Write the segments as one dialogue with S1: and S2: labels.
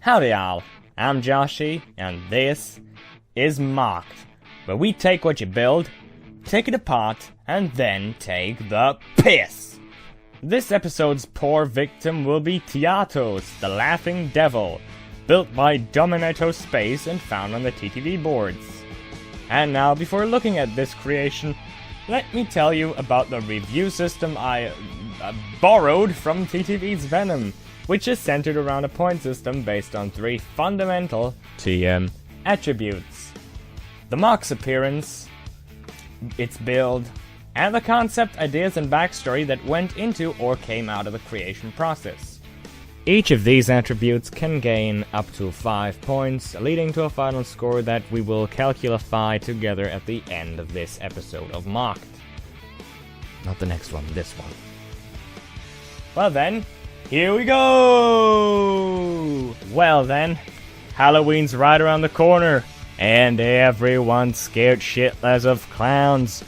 S1: Howdy all, I'm Joshy, and this is Mocked, where we take what you build, take it apart, and then take the piss. This episode's poor victim will be Tyatos, the Laughing Devil, built by DominatoSpace and found on the TTV boards. And now, before looking at this creation, let me tell you about the review system I borrowed from TTV's Venom, which is centered around a point system based on 3 fundamental TM attributes: the mock's appearance, its build, and the concept, ideas, and backstory that went into or came out of the creation process. Each of these attributes can gain up to 5 points, leading to a final score that we will calculify together at the end of this episode of Mocked. Not the next one, this one. Well then, here we go! Well then, Halloween's right around the corner, and everyone's scared shitless of clowns.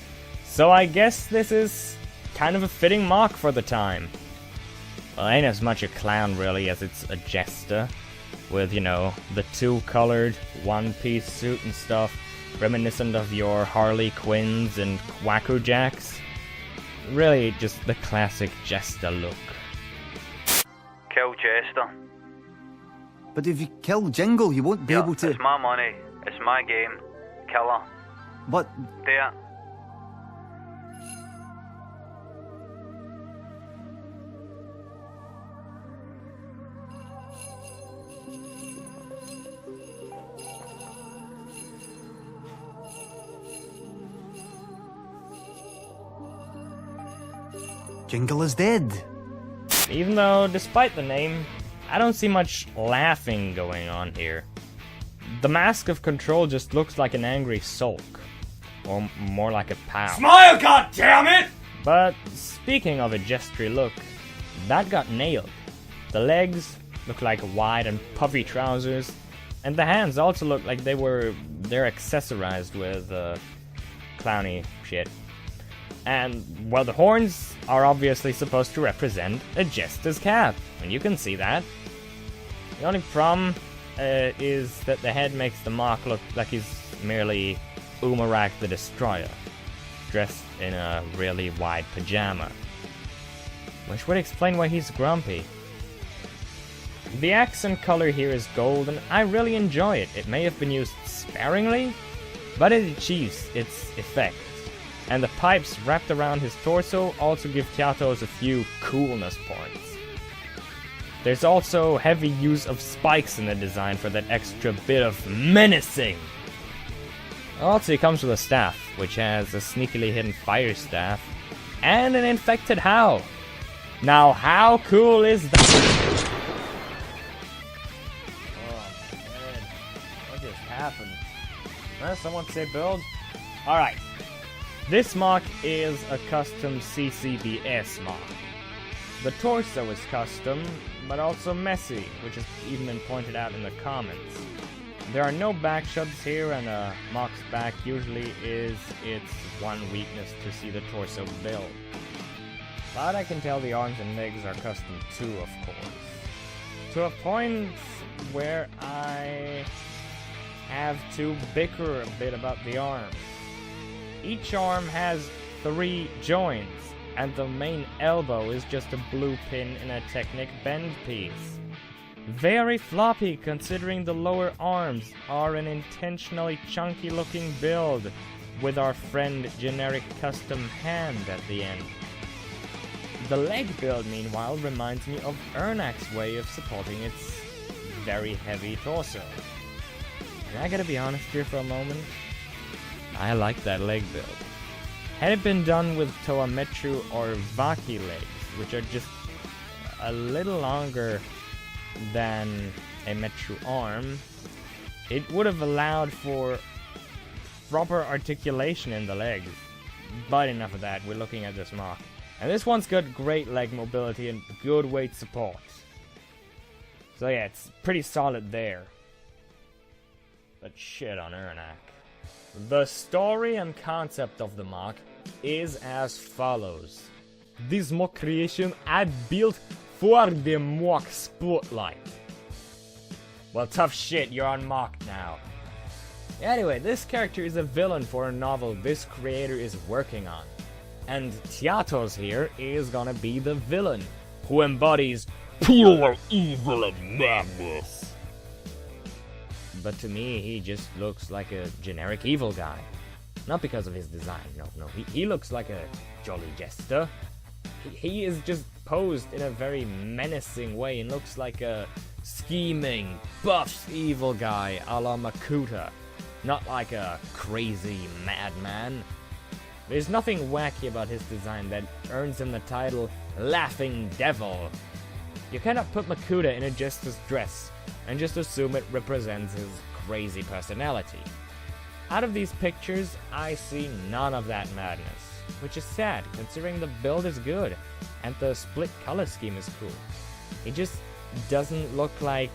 S1: So I guess this is kind of a fitting mock for the time. Well, ain't as much a clown really as it's a jester, with, you know, the 2-colored one-piece suit and stuff, reminiscent of your Harley Quinns and Quacko Jacks. Really just the classic jester look.
S2: Kill Jester.
S3: But if you kill Jingle, you won't be able to...
S2: It's my money. It's my game. Kill her.
S3: But...
S2: There.
S3: Jingle is dead.
S1: Even though, despite the name, I don't see much laughing going on here. The mask of control just looks like an angry sulk. Or more like a pout.
S4: Smile, goddammit!
S1: But speaking of a gestury look, that got nailed. The legs look like wide and puffy trousers, and the hands also look like they're accessorized with clowny shit. And, well, the horns are obviously supposed to represent a jester's cap, and you can see that. The only problem is that the head makes the mock look like he's merely Umarak the Destroyer, dressed in a really wide pajama, which would explain why he's grumpy. The accent color here is gold, and I really enjoy it. It may have been used sparingly, but it achieves its effect. And the pipes wrapped around his torso also give Tyatos a few coolness points. There's also heavy use of spikes in the design for that extra bit of menacing. Also, he comes with a staff, which has a sneakily hidden fire staff, and an infected howl. Now, how cool is that? Oh man, what just happened? Someone say build? Alright. This mock is a custom CCBS mock. The torso is custom, but also messy, which has even been pointed out in the comments. There are no back shots here, and a mock's back usually is its one weakness to see the torso build. But I can tell the arms and legs are custom too, of course. To a point where I have to bicker a bit about the arms. Each arm has 3 joints, and the main elbow is just a blue pin in a Technic bend piece. Very floppy considering the lower arms are an intentionally chunky looking build, with our friend generic custom hand at the end. The leg build meanwhile reminds me of Ernak's way of supporting its very heavy torso. And I gotta be honest here for a moment, I like that leg build. Had it been done with Toametru or Vaki legs, which are just a little longer than a Metru arm, it would have allowed for proper articulation in the legs. But enough of that, we're looking at this mock. And this one's got great leg mobility and good weight support. So yeah, it's pretty solid there. But shit on Ernak. The story and concept of the mock is as follows. This mock creation I built for the mock spotlight. Well, tough shit, you're unmarked now. Anyway, this character is a villain for a novel this creator is working on. And Tyatos here is gonna be the villain, who embodies pure evil and madness. But to me, he just looks like a generic evil guy. Not because of his design, no. He looks like a jolly jester. He is just posed in a very menacing way and looks like a scheming, buff evil guy a la Makuta. Not like a crazy madman. There's nothing wacky about his design that earns him the title Laughing Devil. You cannot put Makuta in a jester's dress and just assume it represents his crazy personality. Out of these pictures, I see none of that madness, which is sad considering the build is good and the split color scheme is cool. It just doesn't look like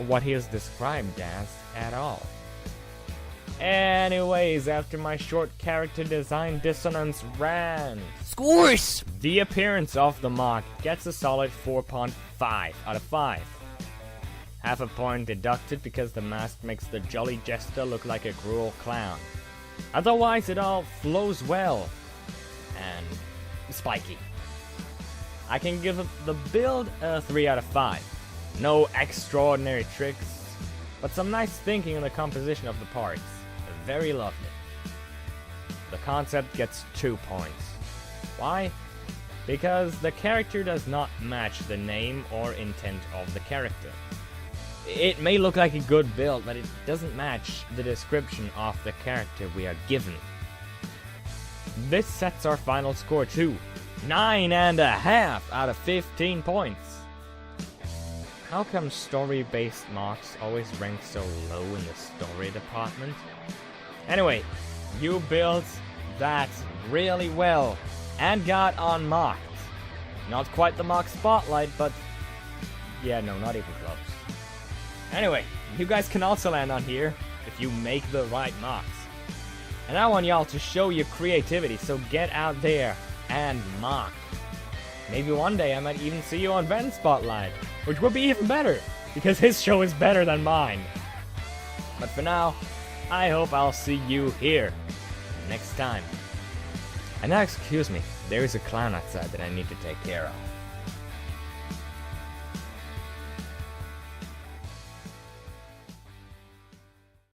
S1: what he is described as at all. Anyways, after my short character design dissonance rant,
S4: Scores!
S1: the appearance of the mock gets a solid 4.5 out of 5. Half a point deducted because the mask makes the jolly jester look like a cruel clown. Otherwise, it all flows well and spiky. I can give the build a 3 out of 5. No extraordinary tricks, but some nice thinking in the composition of the parts. Very lovely. The concept gets 2 points. Why? Because the character does not match the name or intent of the character. It may look like a good build, but it doesn't match the description of the character we are given. This sets our final score to 9.5 out of 15 points. How come story-based mocks always rank so low in the story department? Anyway, you built that really well and got unmocked. Not quite the mock spotlight, but yeah, no, not even close. Anyway, you guys can also land on here if you make the right mocks. And I want y'all to show your creativity, so get out there and mock. Maybe one day I might even see you on Ben's Spotlight, which would be even better, because his show is better than mine. But for now, I hope I'll see you here next time. And now excuse me, there is a clown outside that I need to take care of.